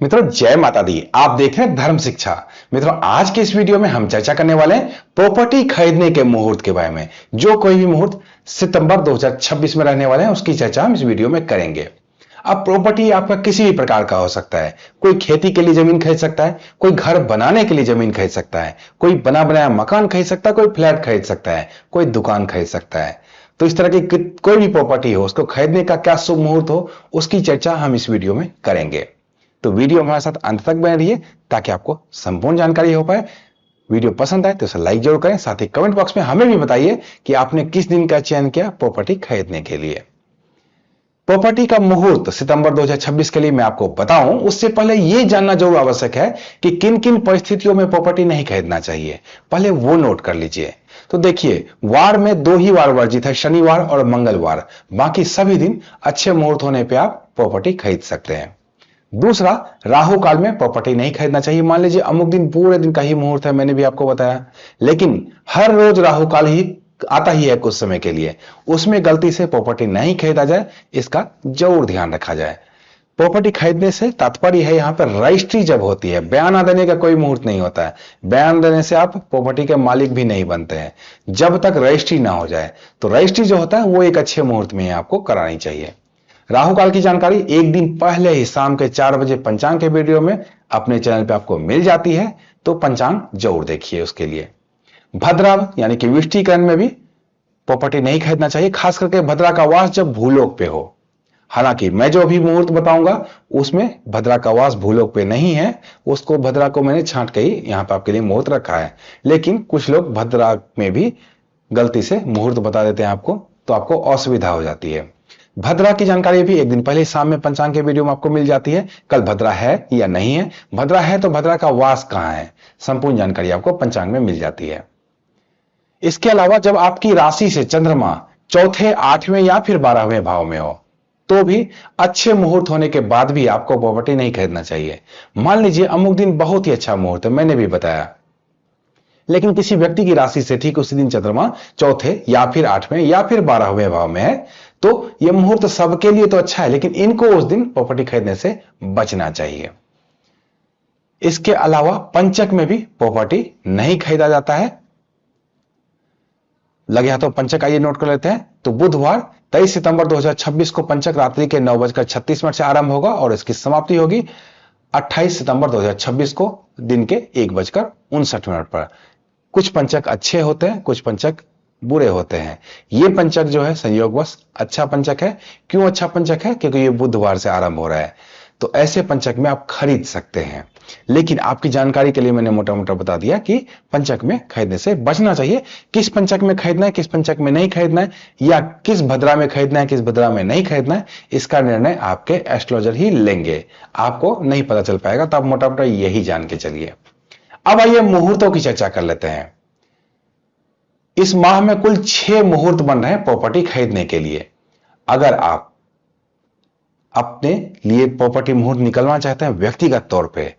मित्रों जय माता दी। आप देख रहे हैं धर्म शिक्षा। मित्रों आज के इस वीडियो में हम चर्चा करने वाले हैं प्रॉपर्टी खरीदने के मुहूर्त के बारे में। जो कोई भी मुहूर्त सितंबर 2026 में रहने वाले हैं उसकी चर्चा हम इस वीडियो में करेंगे। अब प्रॉपर्टी आपका किसी भी प्रकार का हो सकता है। कोई खेती के लिए जमीन खरीद सकता है, कोई घर बनाने के लिए जमीन खरीद सकता है, कोई बना बनाया मकान खरीद सकता है, कोई फ्लैट खरीद सकता है, कोई दुकान खरीद सकता है। तो इस तरह की कोई भी प्रॉपर्टी हो उसको खरीदने का क्या शुभ मुहूर्त हो उसकी चर्चा हम इस वीडियो में करेंगे। तो वीडियो हमारे साथ अंत तक बने रहिए ताकि आपको संपूर्ण जानकारी हो पाए। वीडियो पसंद आए तो इसे लाइक जरूर करें, साथ ही कमेंट बॉक्स में हमें भी बताइए कि आपने किस दिन का चयन किया प्रॉपर्टी खरीदने के लिए। प्रॉपर्टी का मुहूर्त सितंबर 2026 के लिए मैं आपको बताऊं उससे पहले यह जानना जरूर आवश्यक है कि किन किन परिस्थितियों में प्रॉपर्टी नहीं खरीदना चाहिए। पहले वो नोट कर लीजिए। तो देखिए, वार में दो ही वार वर्जित है, शनिवार और मंगलवार। बाकी सभी दिन अच्छे मुहूर्त होने पर आप प्रॉपर्टी खरीद सकते हैं। दूसरा, राहु काल में प्रॉपर्टी नहीं खरीदना चाहिए। मान लीजिए अमुक दिन पूरे दिन का ही मुहूर्त है, मैंने भी आपको बताया, लेकिन हर रोज राहु काल ही आता ही है कुछ समय के लिए, उसमें गलती से प्रॉपर्टी नहीं खरीदा जाए, इसका जरूर ध्यान रखा जाए। प्रॉपर्टी खरीदने से तात्पर्य है यहां पर रजिस्ट्री जब होती है, बयान देने का कोई मुहूर्त नहीं होता है। बयान देने से आप प्रॉपर्टी के मालिक भी नहीं बनते हैं जब तक रजिस्ट्री ना हो जाए। तो रजिस्ट्री जो होता है वो एक अच्छे मुहूर्त में आपको करानी चाहिए। राहु काल की जानकारी एक दिन पहले ही शाम के 4 बजे पंचांग के वीडियो में अपने चैनल पे आपको मिल जाती है, तो पंचांग जरूर देखिए उसके लिए। भद्रा यानी कि विष्टिकरण में भी प्रॉपर्टी नहीं खरीदना चाहिए, खास करके भद्रा का वास जब भूलोक पे हो। हालांकि मैं जो अभी मुहूर्त बताऊंगा उसमें भद्रा का वास भूलोक पे नहीं है, उसको भद्रा को मैंने छांट के ही यहां पर आपके लिए मुहूर्त रखा है। लेकिन कुछ लोग भद्रा में भी गलती से मुहूर्त बता देते हैं आपको, तो आपको असुविधा हो जाती है। भद्रा की जानकारी भी एक दिन पहले शाम में पंचांग के वीडियो में आपको मिल जाती है। कल भद्रा है या नहीं है, भद्रा है तो भद्रा का वास कहां है, संपूर्ण जानकारी आपको पंचांग में मिल जाती है। इसके अलावा जब आपकी राशि से चंद्रमा चौथे, 8वें या फिर 12वें भाव में हो तो भी अच्छे मुहूर्त होने के बाद भी आपको प्रॉपर्टी नहीं खरीदना चाहिए। मान लीजिए अमुक दिन बहुत ही अच्छा मुहूर्त है, मैंने भी बताया, लेकिन किसी व्यक्ति की राशि से ठीक उसी दिन चंद्रमा चौथे या फिर 8वें या फिर 12वें भाव में है, तो यह मुहूर्त सबके लिए तो अच्छा है, लेकिन इनको उस दिन प्रॉपर्टी खरीदने से बचना चाहिए। इसके अलावा पंचक में भी प्रॉपर्टी नहीं खरीदा जाता है। लगे हाथों पंचक आइए नोट कर लेते हैं। तो बुधवार 23 सितंबर 2026 को पंचक रात्रि के 9:36 से आरंभ होगा और इसकी समाप्ति होगी 28 सितंबर 2026 को दिन के 1:59 पर। कुछ पंचक अच्छे होते हैं, कुछ पंचक बुरे होते हैं। ये पंचक जो है संयोगवश अच्छा पंचक है। क्यों अच्छा पंचक है? क्योंकि ये बुधवार से आरंभ हो रहा है, तो ऐसे पंचक में आप खरीद सकते हैं। लेकिन आपकी जानकारी के लिए मैंने मोटा मोटा बता दिया कि पंचक में खरीदने से बचना चाहिए। किस पंचक में खरीदना है, किस पंचक में नहीं खरीदना है, या किस भद्रा में खरीदना है, किस भद्रा में नहीं खरीदना है, इसका निर्णय आपके एस्ट्रोलॉजर ही लेंगे। आपको नहीं पता चल पाएगा, तो आप मोटा मोटा यही जान के चलिए। अब आइए मुहूर्तों की चर्चा कर लेते हैं। इस माह में कुल 6 मुहूर्त बन रहे हैं प्रॉपर्टी खरीदने के लिए। अगर आप अपने लिए प्रॉपर्टी मुहूर्त निकलना चाहते हैं व्यक्तिगत तौर पे,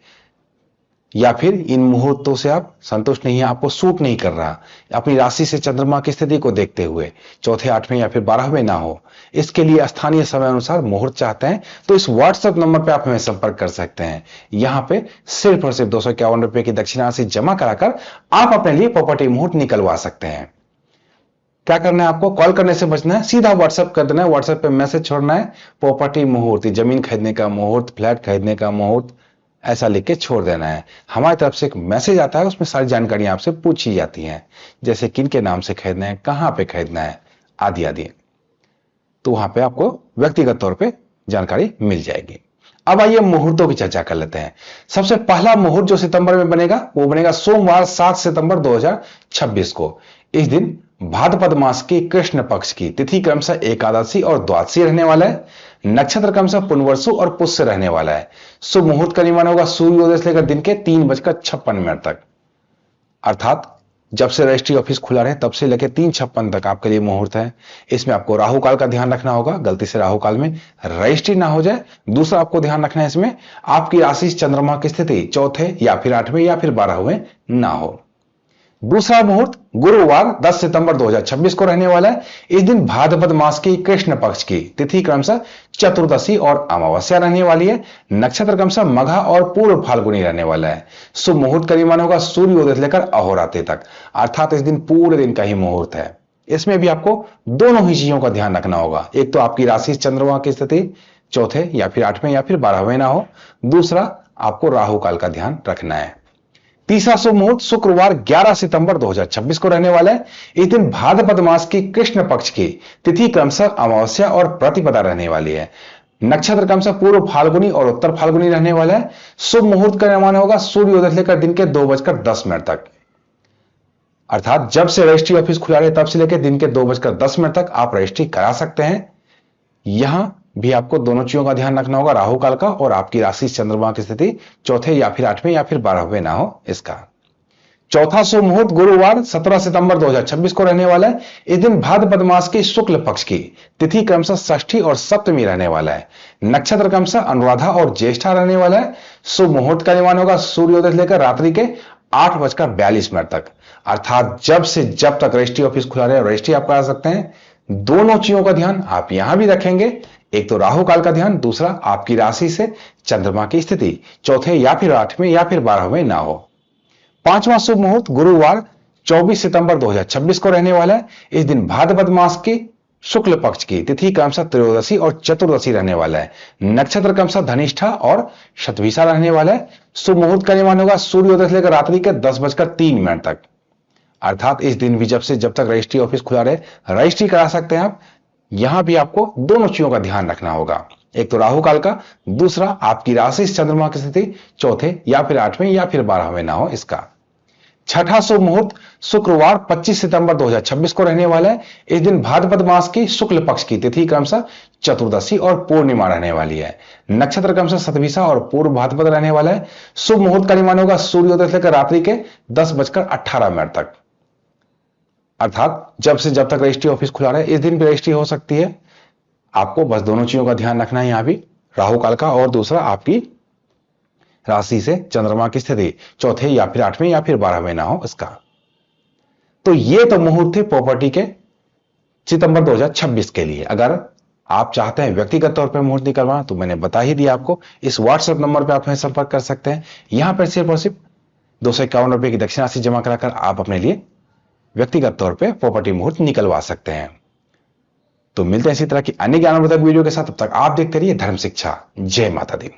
या फिर इन मुहूर्तों से आप संतुष्ट नहीं है, आपको सूट नहीं कर रहा, अपनी राशि से चंद्रमा की स्थिति को देखते हुए चौथे, 8वें या फिर 12वें ना हो, इसके लिए स्थानीय समय अनुसार मुहूर्त चाहते हैं, तो इस व्हाट्सएप नंबर पे आप हमें संपर्क कर सकते हैं। यहां पे सिर्फ और सिर्फ 251 रुपए की दक्षिणा राशि जमा कराकर आप अपने लिए प्रॉपर्टी मुहूर्त निकलवा सकते हैं। क्या करना है, आपको कॉल करने से बचना है, सीधा व्हाट्सएप कर देना है। व्हाट्सएप पे मैसेज छोड़ना है, प्रॉपर्टी मुहूर्त, जमीन खरीदने का मुहूर्त, फ्लैट खरीदने का मुहूर्त, ऐसा लिख के छोड़ देना है। हमारी तरफ से एक मैसेज आता है, उसमें सारी जानकारियां आपसे पूछी जाती हैं, जैसे किन के नाम से खरीदना है, कहां पे खरीदना है, आदि आदि। तो वहां पे आपको व्यक्तिगत तौर पे जानकारी मिल जाएगी। अब आइए मुहूर्तों की चर्चा कर लेते हैं। सबसे पहला मुहूर्त जो सितंबर में बनेगा वो बनेगा सोमवार 7 सितंबर 2026 को। इस दिन भाद्रपद मास की कृष्ण पक्ष की तिथि क्रमशः एकादशी और द्वादशी रहने वाला है। नक्षत्र क्रमशः पुनवर्सु और पुष्य रहने वाला है। शुभ मुहूर्त का निर्माण होगा सूर्योदय से लेकर दिन के 3:56 तक, अर्थात जब से रजिस्ट्री ऑफिस खुला रहे तब से लेकर 3:56 तक आपके लिए मुहूर्त है। इसमें आपको राहु काल का ध्यान रखना होगा, गलती से राहु काल में रजिस्ट्री ना हो जाए। दूसरा आपको ध्यान रखना है, इसमें आपकी राशि चंद्रमा की स्थिति चौथे या फिर 8वें या फिर 12वें ना हो। दूसरा मुहूर्त गुरुवार 10 सितंबर 2026 को रहने वाला है। इस दिन भाद्रपद मास की कृष्ण पक्ष की तिथि क्रमशः चतुर्दशी और अमावस्या रहने वाली है। नक्षत्र क्रमशः मघा और पूर्व फाल्गुनी रहने वाला है। शुभ मुहूर्त का निर्माण होगा सूर्योदय से लेकर अहोरात्रि तक, अर्थात इस दिन पूरे दिन का ही मुहूर्त है। इसमें भी आपको दोनों ही चीजों का ध्यान रखना होगा। एक तो आपकी राशि चंद्रमा की स्थिति चौथे या फिर 8वें या फिर 12वें ना हो। दूसरा, आपको राहु काल का ध्यान रखना है। तीसरा शुभ मुहूर्त शुक्रवार 11 सितंबर 2026 को रहने वाला है। इस दिन भाद्रपद मास की कृष्ण पक्ष की तिथि क्रमशः अमावस्या और प्रतिपदा रहने वाली है। नक्षत्र क्रमशः पूर्व फाल्गुनी और उत्तर फाल्गुनी रहने वाला है। शुभ मुहूर्त का निर्माण होगा सूर्योदय से लेकर दिन के 2:10 तक, अर्थात जब से रजिस्ट्री ऑफिस खुला रहे तब से लेकर दिन के 2:10 तक आप रजिस्ट्री करा सकते हैं। यहां भी आपको दोनों चीजों का ध्यान रखना होगा, राहु काल का और आपकी राशि चंद्रमा की स्थिति चौथे या फिर 8वें या फिर 12वें ना हो इसका। चौथा शुभ मुहूर्त गुरुवार 17 सितंबर 2026 को रहने वाला है। इस दिन भाद्रपद मास की शुक्ल पक्ष की तिथि क्रमशः षष्ठी और सप्तमी रहने वाला है। नक्षत्र क्रमशः अनुराधा और ज्येष्ठा रहने वाला है। शुभ मुहूर्त का निर्माण होगा सूर्योदय से लेकर रात्रि के 8:42 तक, अर्थात जब से जब तक रजिस्ट्री ऑफिस खुला रहे रजिस्ट्री आप करा सकते हैं। दोनों चीजों का ध्यान आप यहां भी रखेंगे, एक तो राहु काल का ध्यान, दूसरा आपकी राशि से चंद्रमा की स्थिति चौथे या फिर 8वें या फिर 12वें ना हो। पांचवां शुभ मुहूर्त गुरुवार 24 सितंबर 2026 को रहने वाला है। इस दिन भाद्रपद मास की शुक्ल पक्ष की तिथि क्रमशः त्रयोदशी और चतुर्दशी रहने वाला है। नक्षत्र क्रमशः धनिष्ठा और शतभिषा रहने वाला है। शुभ मुहूर्त का निर्माण होगा सूर्योदय से लेकर रात्रि के 10:03 तक, अर्थात इस दिन भी जब से जब तक रजिस्ट्री ऑफिस खुला रहे रजिस्ट्री करा सकते हैं आप। यहां भी आपको दोनों चीजों का ध्यान रखना होगा, एक तो राहु काल का, दूसरा आपकी राशि चंद्रमा की स्थिति चौथे या फिर 8वें या फिर 12वें ना हो इसका। छठा शुभ मुहूर्त शुक्रवार 25 सितंबर 2026 को रहने वाला है। इस दिन भाद्रपद मास की शुक्ल पक्ष की तिथि क्रमशः चतुर्दशी और पूर्णिमा रहने वाली है। नक्षत्र क्रमशः शतभिषा और पूर्व भाद्रपद रहने वाला है। शुभ मुहूर्त का निर्माण होगा सूर्योदय से लेकर रात्रि के 10:18 तक, अर्थात जब से जब तक रजिस्ट्री ऑफिस खुला रहे इस दिन भी रजिस्ट्री हो सकती है। आपको बस दोनों चीजों का ध्यान रखना है, यहां भी राहु काल का और दूसरा आपकी राशि से चंद्रमा की स्थिति चौथे या फिर 8वें या फिर 12वें ना हो इसका। तो ये तो मुहूर्त थे प्रॉपर्टी के सितंबर 2026 के लिए। अगर आप चाहते हैं व्यक्तिगत तौर पर मुहूर्त निकलवाना तो मैंने बता ही दिया आपको, इस व्हाट्सएप नंबर पर आप हमें संपर्क कर सकते हैं। यहां पर सिर्फ और सिर्फ 251 रुपए की दक्षिण राशि जमा कराकर आप अपने लिए व्यक्तिगत तौर पे प्रॉपर्टी मुहूर्त निकलवा सकते हैं। तो मिलते हैं इसी तरह की अन्य ज्ञानवर्धक वीडियो के साथ, तब तक आप देखते रहिए धर्म शिक्षा। जय माता दी।